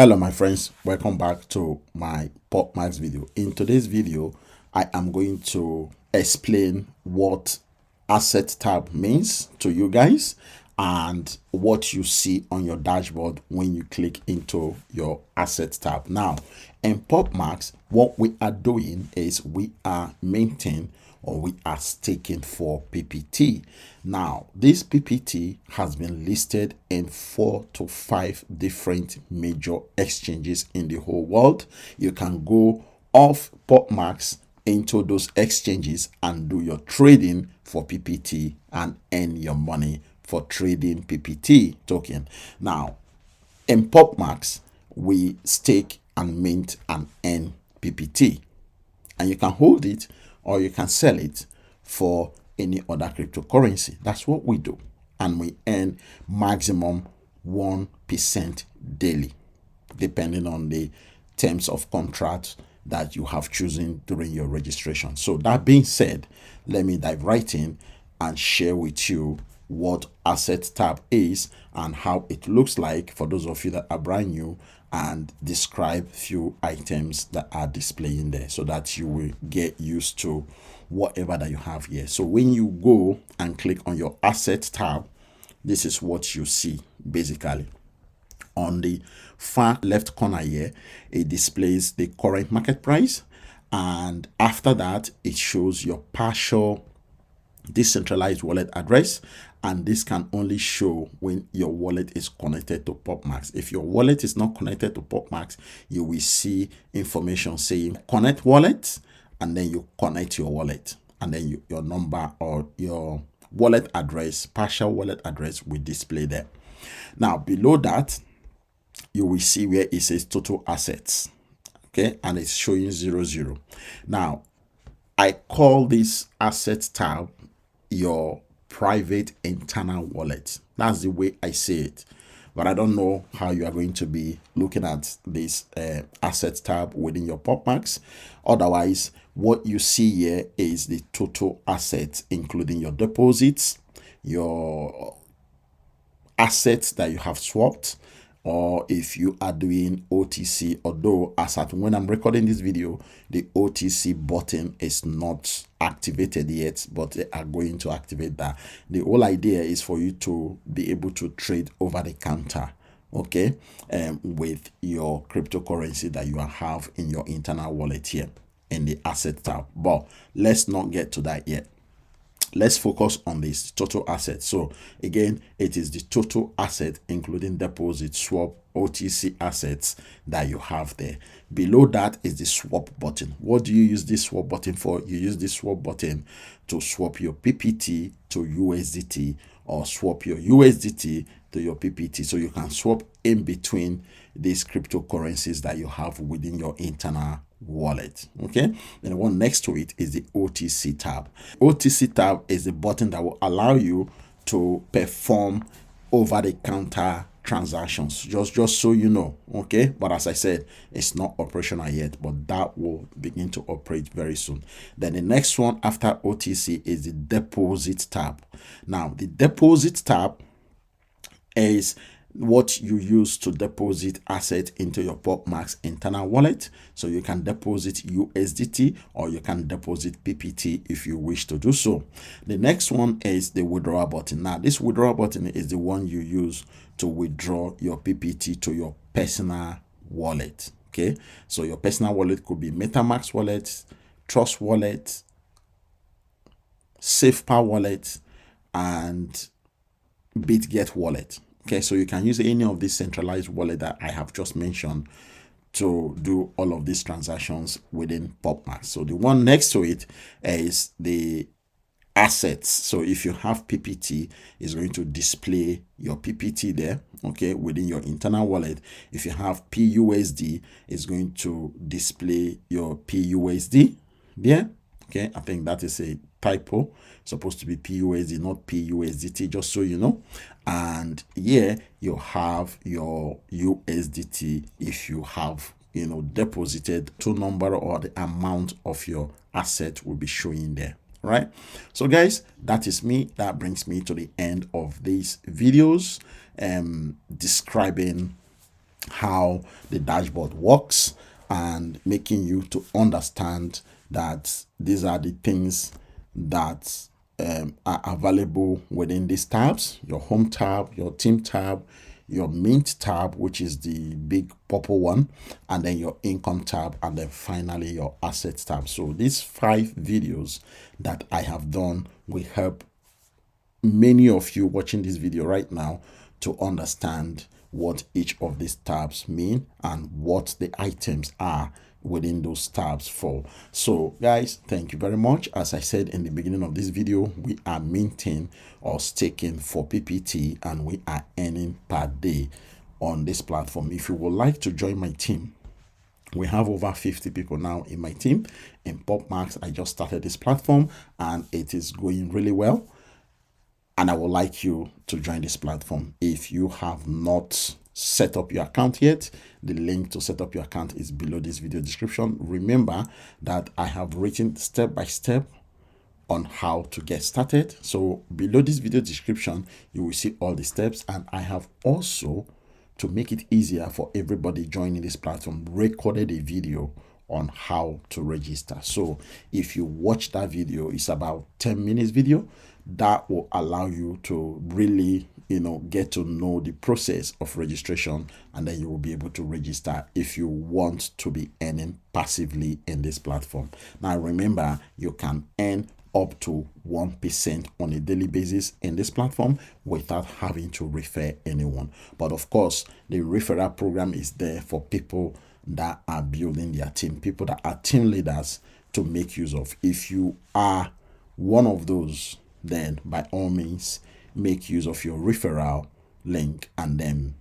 Hello my friends, welcome back to my PopMax video. In today's video, I am going to explain what asset tab means to you guys and what you see on your dashboard when you click into your asset tab. Now, in PopMax, what we are doing is we are minting or we are staking for PPT. Now, this PPT has been listed in 4 to 5 different major exchanges in the whole world. You can go off PopMax into those exchanges and do your trading for PPT and earn your money for trading PPT token. Now, in PopMax, we stake and mint and earn PPT, and you can hold it or you can sell it for any other cryptocurrency. That's what we do, and we earn maximum 1% daily, depending on the terms of contract that you have chosen during your registration. So that being said, let me dive right in and share with you what asset tab is and how it looks like for those of you that are brand new, and describe few items that are displaying there so that you will get used to whatever that you have here. So when you go and click on your asset tab, this is what you see basically. On the far left corner here, it displays the current market price, and after that it shows your partial decentralized wallet address, and this can only show when your wallet is connected to PopMax. If your wallet is not connected to PopMax, you will see information saying connect wallet, and then you connect your wallet, and then your number or your wallet address, partial wallet address, will display there. Now below that, you will see where it says total assets, okay, and it's showing 00. Now I call this asset tab your private internal wallet. That's the way I say it, but I don't know how you are going to be looking at this asset tab within your PopMax. Otherwise, what you see here is the total assets, including your deposits, your assets that you have swapped, or if you are doing OTC, although as at when I'm recording this video, the OTC button is not activated yet, but they are going to activate that. The whole idea is for you to be able to trade over the counter, okay, with your cryptocurrency that you have in your internal wallet here in the asset tab. But let's not get to that yet. Let's focus on this total asset. So again, it is the total asset including deposit, swap, OTC assets that you have there. Below that is the swap button. What do you use this swap button for? You use this swap button to swap your PPT to USDT, or swap your USDT to your PPT, so you can swap in between these cryptocurrencies that you have within your internal wallet. Okay, and the one next to it is the OTC tab. OTC tab is the button that will allow you to perform over the counter transactions, just so you know. Okay, but as I said, it's not operational yet, but that will begin to operate very soon. Then the next one after OTC is the deposit tab. Now the deposit tab is what you use to deposit asset into your PopMax internal wallet. So you can deposit USDT or you can deposit PPT if you wish to do so. The next one is the withdrawal button. Now this withdrawal button is the one you use to withdraw your PPT to your personal wallet. Okay, so your personal wallet could be MetaMask wallet, Trust wallet, SafePower wallet, and BitGet wallet. Okay, so you can use any of these centralized wallet that I have just mentioned to do all of these transactions within PopMax. So the one next to it is the assets. So if you have PPT, it's going to display your PPT there, okay, within your internal wallet. If you have PUSD, it's going to display your PUSD there. Okay, I think that is a typo. It's supposed to be PUSD, not PUSDT, just so you know. And here you have your USDT if you have, deposited to number, or the amount of your asset will be showing there. Right? So guys, that is me. That brings me to the end of these videos describing how the dashboard works, and making you to understand that these are the things that are available within these tabs: your home tab, your team tab, your mint tab, which is the big purple one, and then your income tab, and then finally your assets tab. So these 5 videos that I have done will help many of you watching this video right now to understand what each of these tabs mean and what the items are within those tabs for. So guys, thank you very much. As I said in the beginning of this video, we are minting or staking for PPT, and we are earning per day on this platform. If you would like to join my team, we have over 50 people now in my team. In PopMax, I just started this platform and it is going really well, and I would like you to join this platform. If you have not set up your account yet, the link to set up your account is below this video description. Remember that I have written step by step on how to get started. So below this video description, you will see all the steps, and I have also, to make it easier for everybody joining this platform, recorded a video on how to register. So if you watch that video, it's about 10 minutes video, that will allow you to really get to know the process of registration, and then you will be able to register if you want to be earning passively in this platform. Now remember, you can earn up to 1% on a daily basis in this platform without having to refer anyone. But of course, the referral program is there for people that are building their team, people that are team leaders, to make use of. If you are one of those, then by all means make use of your referral link, and then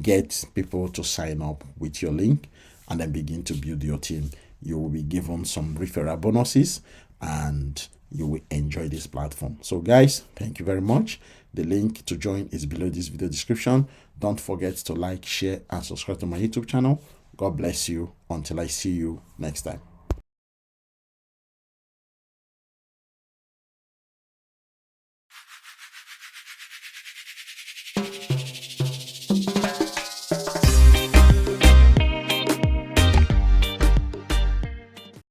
get people to sign up with your link, and then begin to build your team. You will be given some referral bonuses, and you will enjoy this platform. So guys, thank you very much. The link to join is below this video description. Don't forget to like, share, and subscribe to my YouTube channel. God bless you until I see you next time.